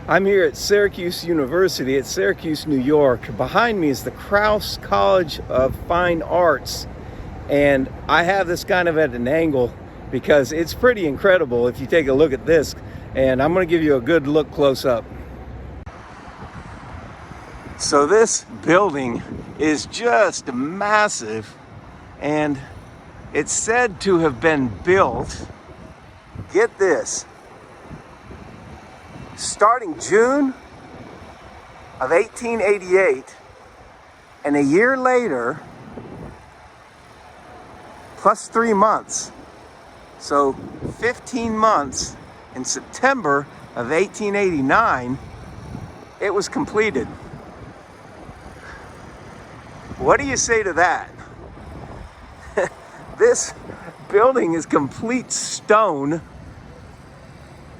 I'm here at Syracuse University at Syracuse, New York. Behind me is the Crouse College of Fine Arts. And I have this kind of at an angle because it's pretty incredible if you take a look at this. And I'm going to give you a good look close up. So this building is just massive, and it's said to have been built, get this, starting June of 1888, and a year later, plus 3 months, so 15 months, in September of 1889, it was completed. What do you say to that? This building is complete stone.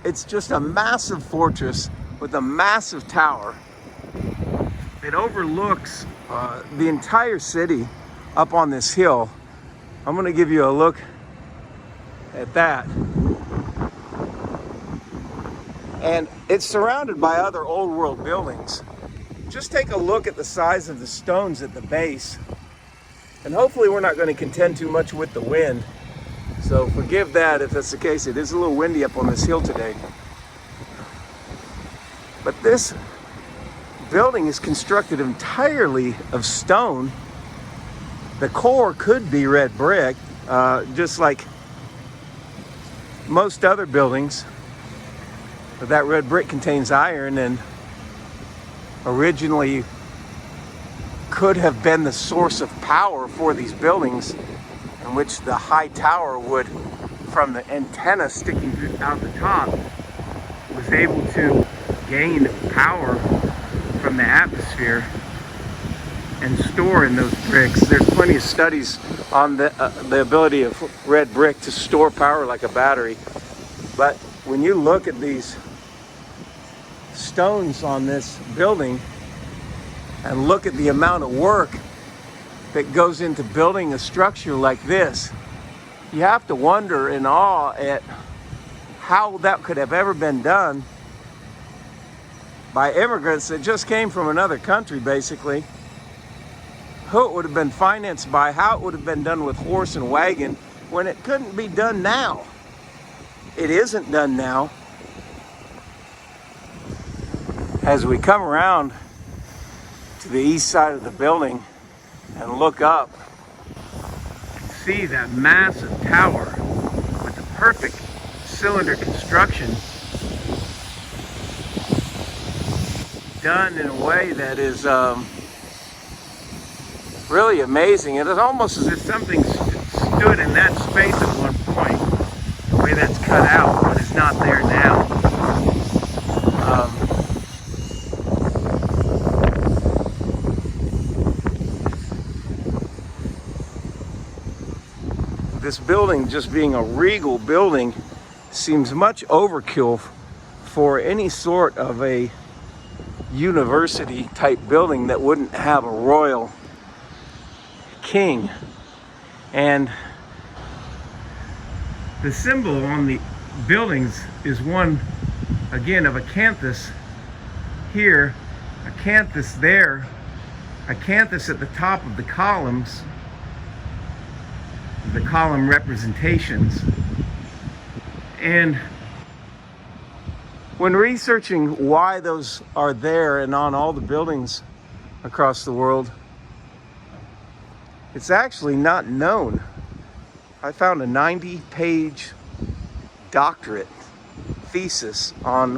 It's just a massive fortress with a massive tower. It overlooks the entire city up on this hill. I'm going to give you a look at that. And it's surrounded by other old world buildings. Just take a look at the size of the stones at the base. And hopefully we're not going to contend too much with the wind. So forgive that if that's the case. It is a little windy up on this hill today. But this building is constructed entirely of stone. The core could be red brick, just like most other buildings. But that red brick contains iron and originally could have been the source of power for these buildings, in which the high tower would, from the antenna sticking out the top, was able to gain power from the atmosphere and store in those bricks. There's plenty of studies on the ability of red brick to store power like a battery. But when you look at these stones on this building and look at the amount of work that goes into building a structure like this, you have to wonder in awe at how that could have ever been done by immigrants that just came from another country, basically. Who it would have been financed by, how it would have been done with horse and wagon when it couldn't be done now. It isn't done now. As we come around to the east side of the building and look up, see that massive tower with the perfect cylinder construction done in a way that is really amazing. It is almost as if something stood in that space at one point, the way that's cut out, but it's not there now. This building, just being a regal building, seems much overkill for any sort of a university type building that wouldn't have a royal king. And the symbol on the buildings is one, again, of acanthus here, acanthus there, acanthus at the top of the columns, the column representations. And when researching why those are there and on all the buildings across the world, it's actually not known. I found a 90-page doctorate thesis on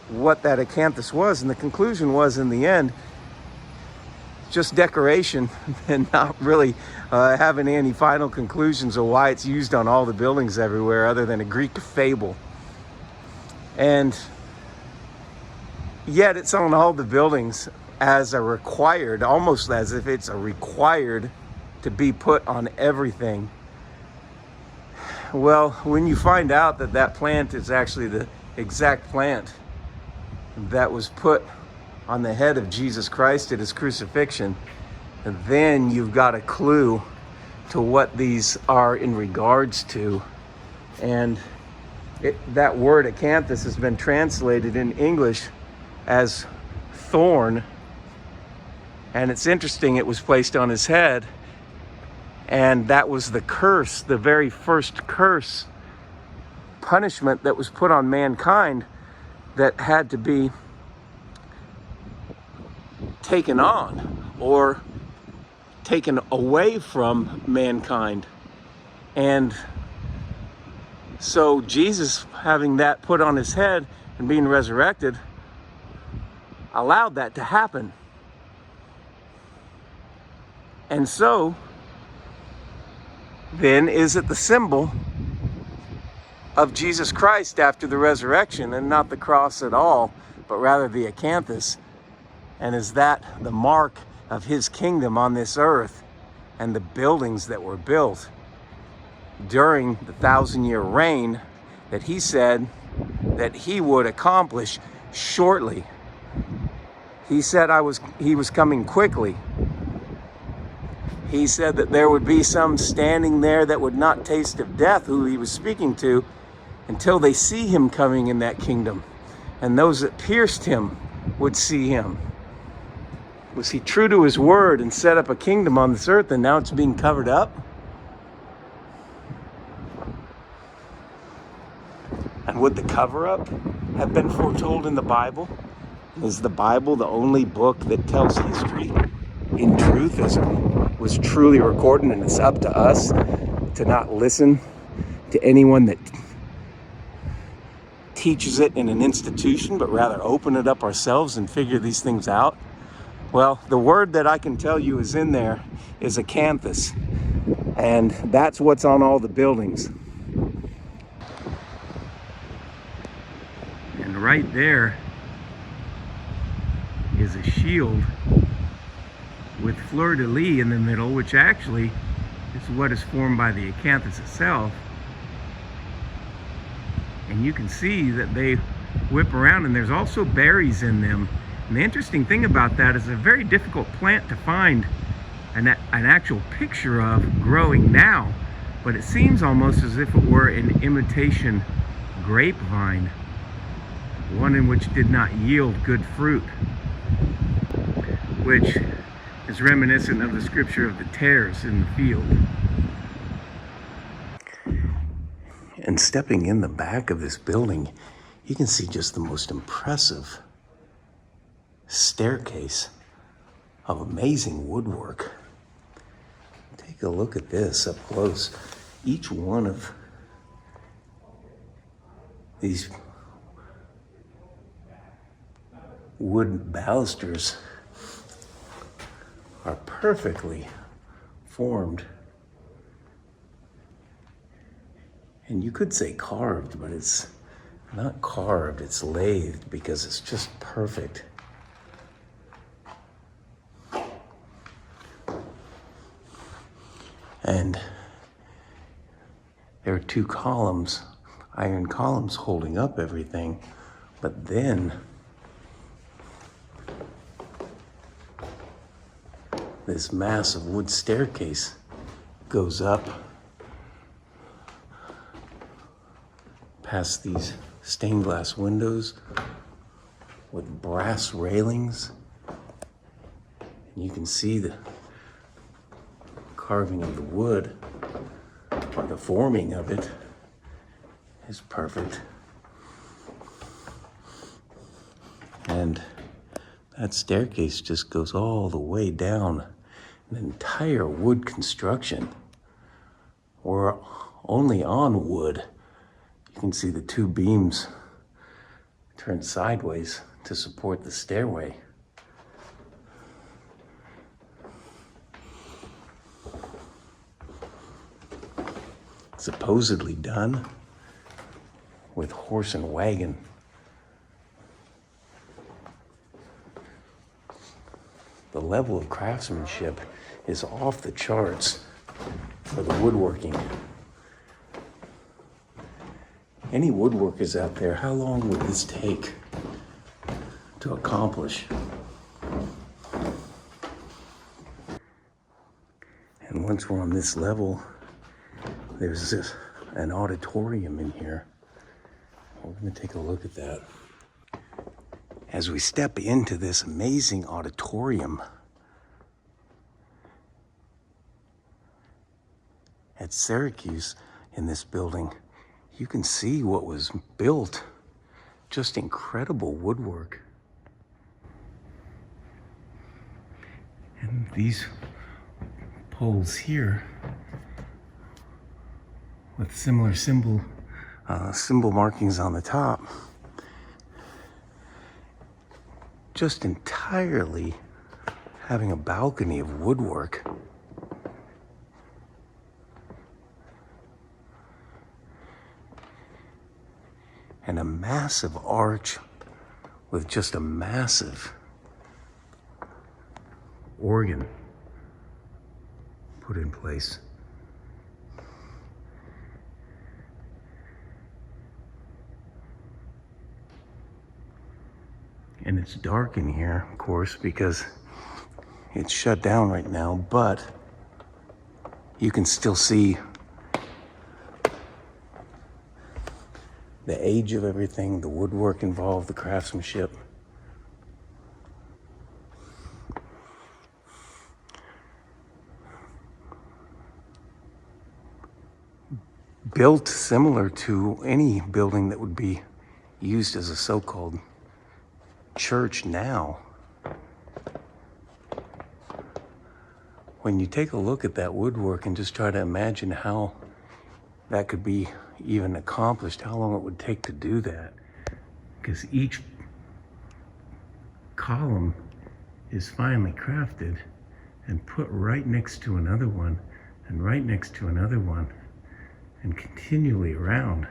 what that acanthus was, and the conclusion was, in the end, just decoration and not really having any final conclusions of why it's used on all the buildings everywhere, other than a Greek fable. And yet it's on all the buildings as a required, almost as if it's a required to be put on everything. Well, when you find out that that plant is actually the exact plant that was put on the head of Jesus Christ at his crucifixion, then you've got a clue to what these are in regards to. And that word acanthus has been translated in English as thorn. And it's interesting, it was placed on his head. And that was the curse, the very first curse, punishment that was put on mankind that had to be taken on or taken away from mankind. And so Jesus, having that put on his head and being resurrected, allowed that to happen. And so then is it the symbol of Jesus Christ after the resurrection, and not the cross at all, but rather the acanthus? And is that the mark of his kingdom on this earth and the buildings that were built during the 1,000-year reign that he said that he would accomplish shortly? He said he was coming quickly. He said that there would be some standing there that would not taste of death, who he was speaking to, until they see him coming in that kingdom. And those that pierced him would see him. Was he true to his word and set up a kingdom on this earth, and now it's being covered up? And would the cover-up have been foretold in the Bible? Is the Bible the only book that tells history in truth as it was truly recorded, and it's up to us to not listen to anyone that teaches it in an institution, but rather open it up ourselves and figure these things out? Well, the word that I can tell you is in there is acanthus, and that's what's on all the buildings. And right there is a shield with fleur-de-lis in the middle, which actually is what is formed by the acanthus itself. And you can see that they whip around, and there's also berries in them. And the interesting thing about that is it's a very difficult plant to find an actual picture of growing now, but it seems almost as if it were an imitation grapevine, one in which did not yield good fruit, which is reminiscent of the scripture of the tares in the field. And stepping in the back of this building, you can see just the most impressive staircase of amazing woodwork. Take a look at this up close. Each one of these wood balusters are perfectly formed. And you could say carved, but it's not carved, it's lathed, because it's just perfect. And there are two columns, iron columns, holding up everything. But then this massive wood staircase goes up past these stained glass windows with brass railings. And you can see the carving of the wood, or the forming of it, is perfect. And that staircase just goes all the way down an entire wood construction. We're only on wood. You can see the two beams turned sideways to support the stairway. Supposedly done with horse and wagon. The level of craftsmanship is off the charts for the woodworking. Any woodworkers out there, how long would this take to accomplish? And once we're on this level, there's an auditorium in here. We're going to take a look at that. as we step into this amazing auditorium at Syracuse in this building, you can see what was built. Just incredible woodwork. And these poles here with similar symbol markings on the top, just entirely having a balcony of woodwork. And a massive arch with just a massive organ put in place. And it's dark in here, of course, because it's shut down right now, but you can still see the age of everything, the woodwork involved, the craftsmanship. Built similar to any building that would be used as a so-called church now. When you take a look at that woodwork and just try to imagine how that could be even accomplished, how long it would take to do that, because each column is finely crafted and put right next to another one and right next to another one and continually around.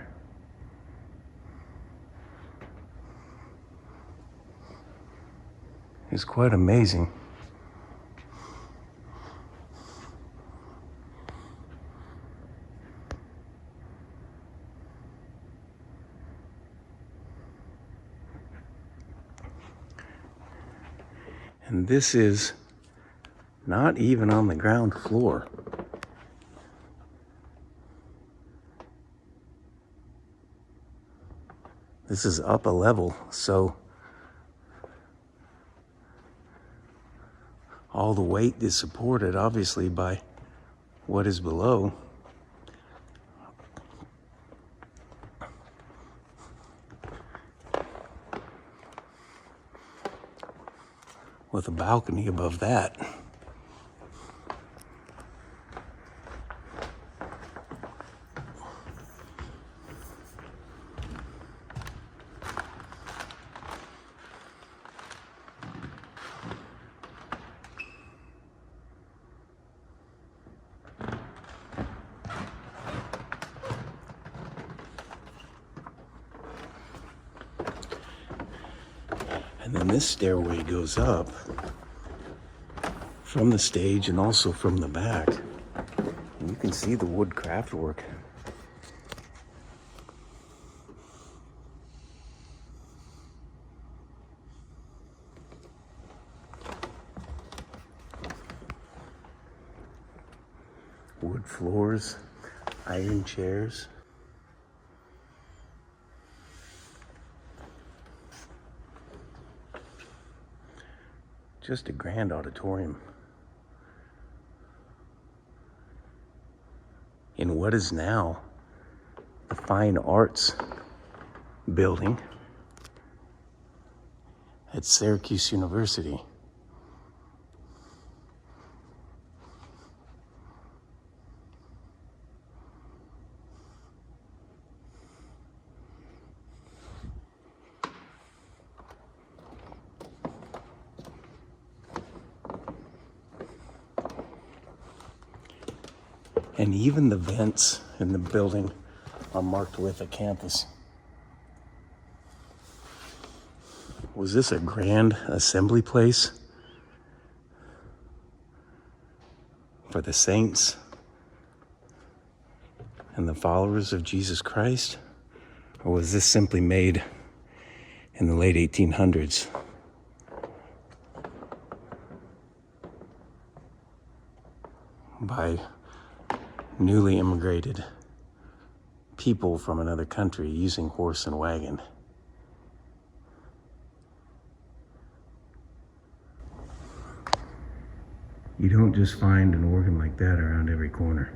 It's quite amazing. And this is not even on the ground floor. This is up a level, so all the weight is supported, obviously, by what is below. With a balcony above that. And then this stairway goes up from the stage and also from the back. And you can see the wood craftwork. Wood floors, iron chairs. Just a grand auditorium in what is now the Fine Arts building at Syracuse University. And even the vents in the building are marked with a campus. Was this a grand assembly place for the saints and the followers of Jesus Christ? Or was this simply made in the late 1800s? By newly immigrated people from another country using horse and wagon. You don't just find an organ like that around every corner.